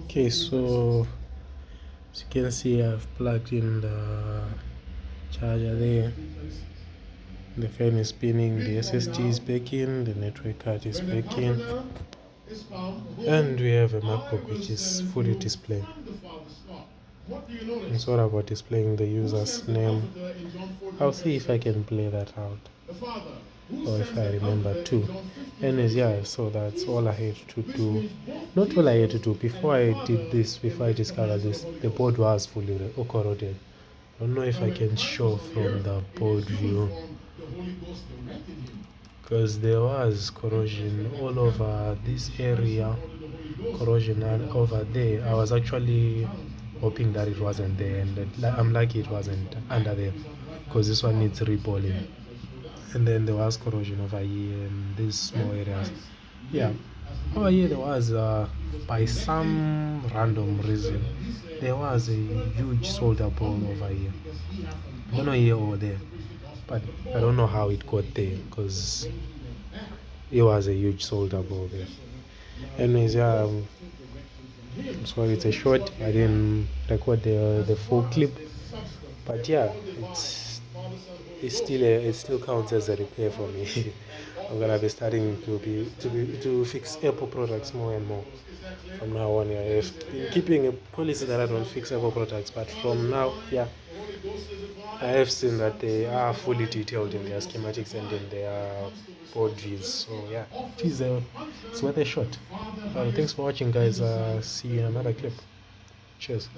Okay, so as you can see, I've plugged in the charger there. The fan is spinning, the SSD is back in, the network card is back in, and we have a Macbook which is fully displayed. I'm sorry about displaying the user's name. I'll see if I can play that out, or if I remember to. Anyways, yeah, so that's all I had to do. Not all I had to do. Before I did this, before I discovered this, the board was fully corroded. I don't know if I can show from the board view, because there was corrosion all over this area, corrosion over there. I was actually hoping that it wasn't there, and I'm lucky it wasn't under there, because this one needs reballing. And then there was corrosion over here in these small areas. Yeah, over here there was, by some random reason, there was a huge solder ball over here. I don't know here or there, but I don't know how it got there, because it was a huge solder ball there. Anyways, yeah, so it's a short. I didn't record the full clip, but yeah, it still counts as a repair for me. I'm gonna be starting to fix Apple products more and more from now on. Yeah, I've been keeping a policy that I don't fix Apple products, but from now, yeah, I have seen that they are fully detailed in their schematics and in their board views. So yeah, it's worth a shot. Thanks for watching, guys. See you in another clip. Cheers.